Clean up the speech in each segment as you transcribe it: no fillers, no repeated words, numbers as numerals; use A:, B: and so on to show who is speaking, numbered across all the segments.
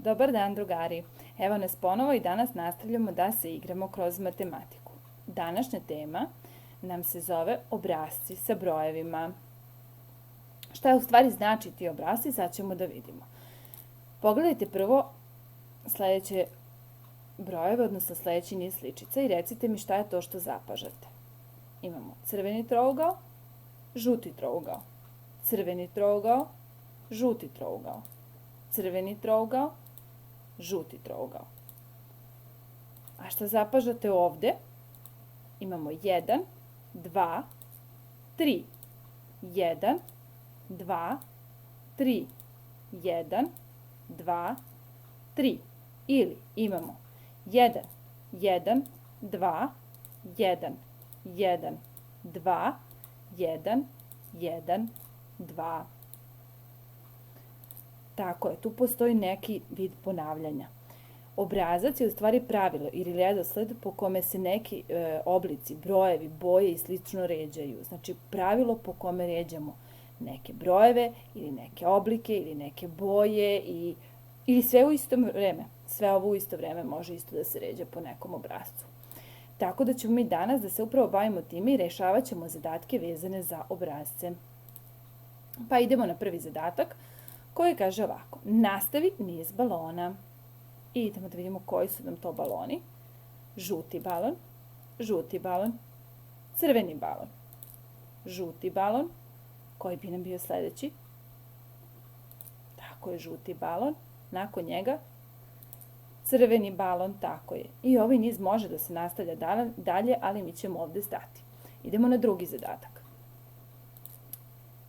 A: Dobar dan, drugari. Evo nas ponovo i danas nastavljamo da se igramo kroz matematiku. Današnja tema nam se zove obrasci sa brojevima. Šta u stvari znači ti obrasci, sad ćemo da vidimo. Pogledajte prvo sledeće brojeve, odnosno sledeći niz sličica i recite mi šta je to što zapažate. Imamo crveni trougao, žuti trougao, crveni trougao, žuti trougao, crveni trougao, žuti trougao. A šta zapažate ovde? Imamo 1, 2, 3. 1, 2, 3. 1, 2, 3. Ili imamo 1, 1, 2, 1, 1, 2, 1, 1, 2. Tako je, tu postoji neki vid ponavljanja. Obrazac je u stvari pravilo ili redosled po kome se neki oblici, brojevi, boje i slično ređaju. Znači pravilo po kome ređamo neke brojeve ili neke oblike ili neke boje ili sve u isto vreme. Sve ovo u isto vreme može isto da se ređa po nekom obrazcu. Tako da ćemo mi danas da se upravo bavimo time i rešavat ćemo zadatke vezane za obrazce. Pa idemo na prvi zadatak koji kaže ovako. Nastavi niz balona. I idemo da vidimo koji su nam to baloni. Žuti balon, žuti balon, crveni balon, žuti balon. Koji bi nam bio sledeći? Tako je, žuti balon. Nakon njega crveni balon, tako je. I ovaj niz može da se nastavlja dalje, ali mi ćemo ovde stati. Idemo na drugi zadatak.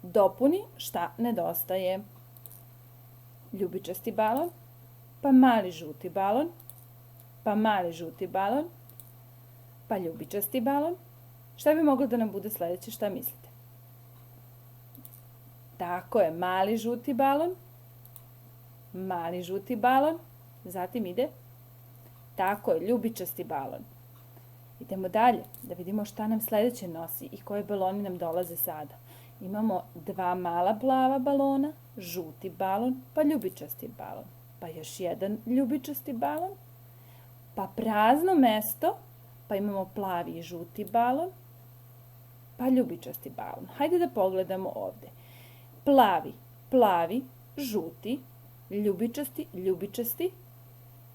A: Dopuni šta nedostaje. Ljubičasti balon, pa mali žuti balon, pa mali žuti balon, pa ljubičasti balon. Šta bi moglo da nam bude sledeće, šta mislite? Tako je, mali žuti balon, zatim ide, tako je, ljubičasti balon. Idemo dalje, da vidimo šta nam sledeće nosi i koje baloni nam dolaze sada. Imamo dva mala plava balona, žuti balon, pa ljubičasti balon, pa još jedan ljubičasti balon, pa prazno mesto, pa imamo plavi i žuti balon, pa ljubičasti balon. Hajde da pogledamo ovde. Plavi, plavi, žuti, ljubičasti, ljubičasti,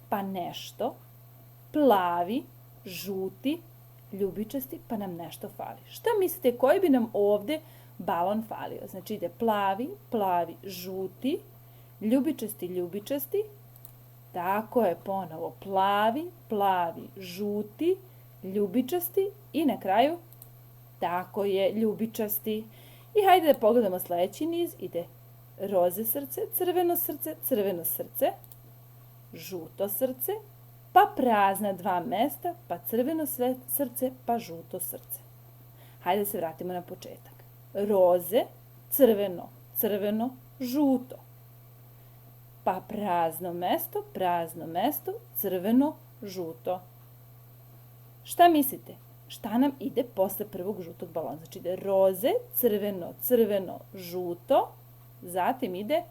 A: pa nešto, plavi, žuti, ljubičasti, pa nam nešto fali. Šta mislite, koji bi nam ovde balon falio? Znači ide plavi, plavi, žuti, ljubičasti, ljubičasti, tako je ponovo plavi, plavi, žuti, ljubičasti i na kraju tako je ljubičasti. I hajde da pogledamo sledeći niz, ide roze srce, crveno srce, žuto srce, pa prazna dva mesta, pa crveno srce, pa žuto srce. Hajde da se vratimo na početak. Roze, crveno, crveno, žuto. Pa prazno mesto, crveno, žuto. Šta mislite? Šta nam ide posle prvog žutog balona? Znači ide roze, crveno, crveno, žuto. Zatim ide,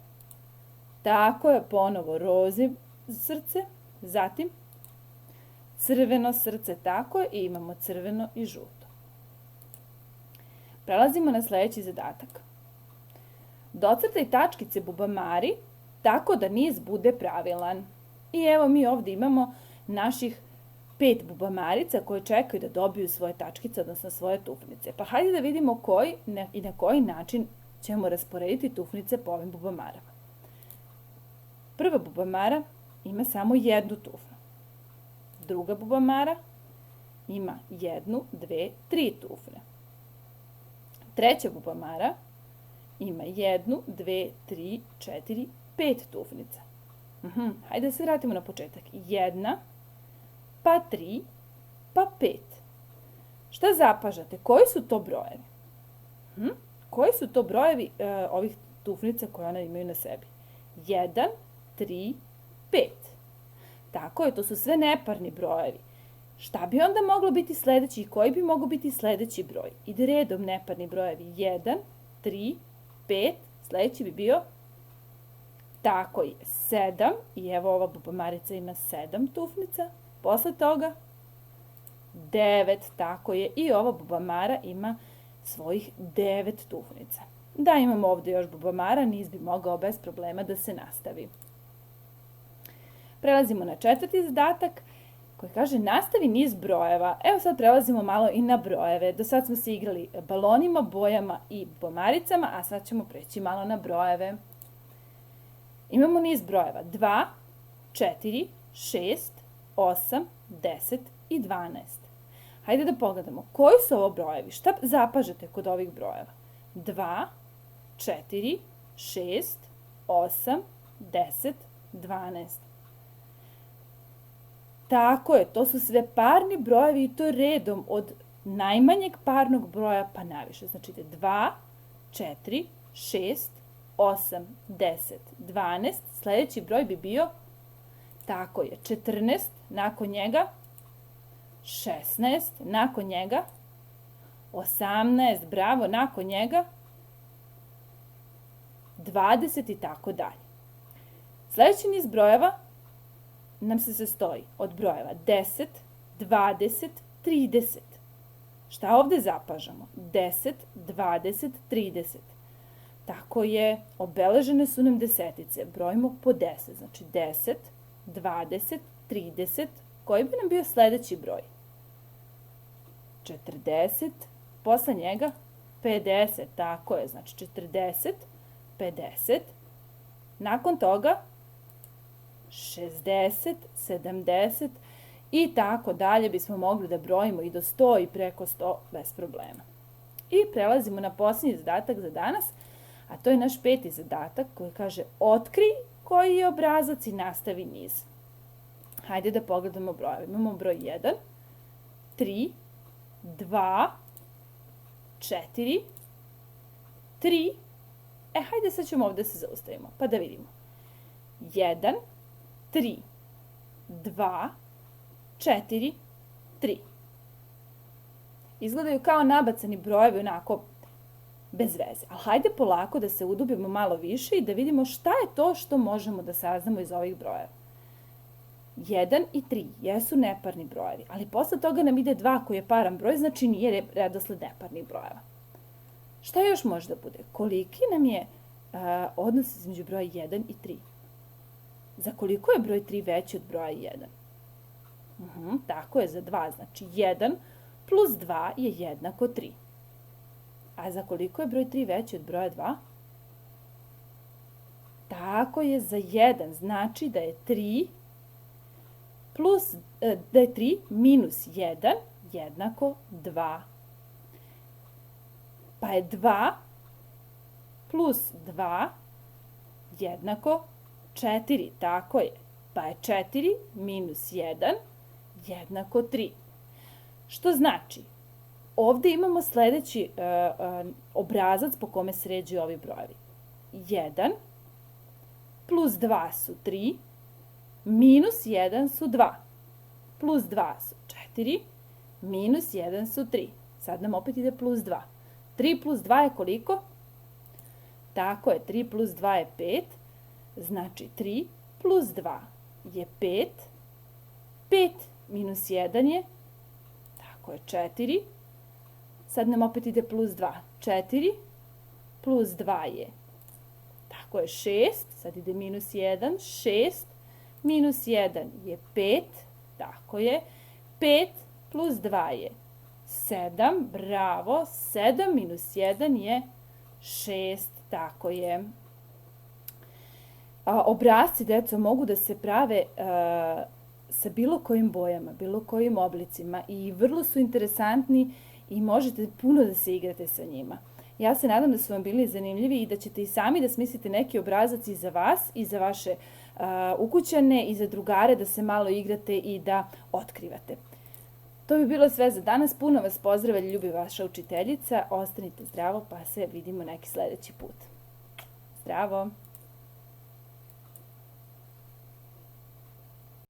A: tako je ponovo roze srce, zatim crveno srce, tako je, i imamo crveno i žuto. Prelazimo na sledeći zadatak. Docrtaj tačkice bubamari tako da niz bude pravilan. I evo mi ovde imamo naših 5 bubamarica koje čekaju da dobiju svoje tačkice, odnosno svoje tufnice. Pa hajde da vidimo koji i na koji način ćemo rasporediti tufnice po ovim bubamarama. Prva bubamara ima samo jednu tufnu. Druga bubamara ima 1, 2, 3 tufne. Treća bubamara ima 1, 2, 3, 4, 5 tufnica. Hajde da se vratimo na početak. 1, pa 3, pa 5. Šta zapažate? Koji su to brojevi? Koji su to brojevi ovih tufnica koje one imaju na sebi? 1, 3, 5. Tako je, to su sve neparni brojevi. Šta bi onda moglo biti sledeći i koji bi mogao biti sledeći broj? Ide redom neparni brojevi. 1, 3, 5. Sledeći bi bio tako je 7 i evo ova bubamarica ima 7 tufnica. Posle toga 9, tako je, i ova bubamara ima svojih 9 tufnica. Da imamo ovde još bubamara, niz bi mogao bez problema da se nastavi. Prelazimo na četvrti zadatak koji kaže nastavi niz brojeva. Evo sad prelazimo malo i na brojeve. Do sad smo se igrali balonima, bojama i bubamaricama, a sad ćemo preći malo na brojeve. Imamo niz brojeva 2, 4, 6, 8, 10 i 12. Hajde da pogledamo koji su ovo brojevi. Šta zapažete kod ovih brojeva? 2, 4, 6, 8, 10, 12. Tako je, to su sve parni brojevi i to redom od najmanjeg parnog broja pa naviše. Znači 2, 4, 6, 8, 10, 12. Sljedeći broj bi bio, tako je, 14, nakon njega 16, nakon njega 18, bravo, nakon njega 20 i tako dalje. Sljedeći niz brojeva nam se sastoji od brojeva 10, 20, 30. Šta ovde zapažamo? 10, 20, 30. Tako je, obeležene su nam desetice. Brojimo po 10. Znači 10, 20, 30. Koji bi nam bio sljedeći broj? 40. Posle njega 50. Tako je, znači 40, 50. Nakon toga 60, 70 i tako dalje bismo mogli da brojimo i do 100 i preko 100 bez problema. I prelazimo na posljednji zadatak za danas, a to je naš peti zadatak koji kaže otkrij koji je obrazac i nastavi niz. Hajde da pogledamo brojeve. Imamo broj 1, 3, 2, 4, 3. Hajde sad ćemo ovde se zaustavimo pa da vidimo. 1, 3, 2, 4, 3. Izgledaju kao nabacani brojevi, onako bez veze. Ali hajde polako da se udubimo malo više i da vidimo šta je to što možemo da saznamo iz ovih brojeva. 1 i 3 jesu neparni brojevi, ali posle toga nam ide 2 koji je paran broj, znači nije redosled neparnih brojeva. Šta još može da bude? Koliki nam je odnos između broja 1 i 3? Za koliko je broj 3 veći od broja 1? Tako je, za 2. Znači 1 plus 2 je jednako 3. A za koliko je broj 3 veći od broja 2? Tako je, za 1. Znači da je 3 minus 1 jednako 2. Pa je 2 plus 2 jednako 4, tako je. Pa je 4 minus 1 jednako 3. Što znači, ovde imamo sljedeći obrazac po kome se ređuju ovi brojevi. 1 plus 2 su 3, minus 1 su 2, plus 2 su 4, minus 1 su 3. Sad nam opet ide plus 2. 3 plus 2 je koliko? Tako je, 3 plus 2 je 5. Znači 3 plus 2 je 5. 5 minus 1 je, tako je, 4. Sad nam opet ide plus 2. 4 plus 2 je, tako je, 6. Sad ide minus 1. 6 minus 1 je 5. Tako je. 5 plus 2 je 7. Bravo. 7 minus 1 je 6. Tako je. Obrasci, deco, mogu da se prave sa bilo kojim bojama, bilo kojim oblicima i vrlo su interesantni i možete puno da se igrate sa njima. Ja se nadam da su vam bili zanimljivi i da ćete i sami da smislite neki obrazac i za vas i za vaše ukućane i za drugare da se malo igrate i da otkrivate. To bi bilo sve za danas. Puno vas pozdravlja, ljubi vaša učiteljica. Ostanite zdravo pa se vidimo neki sljedeći put. Zdravo!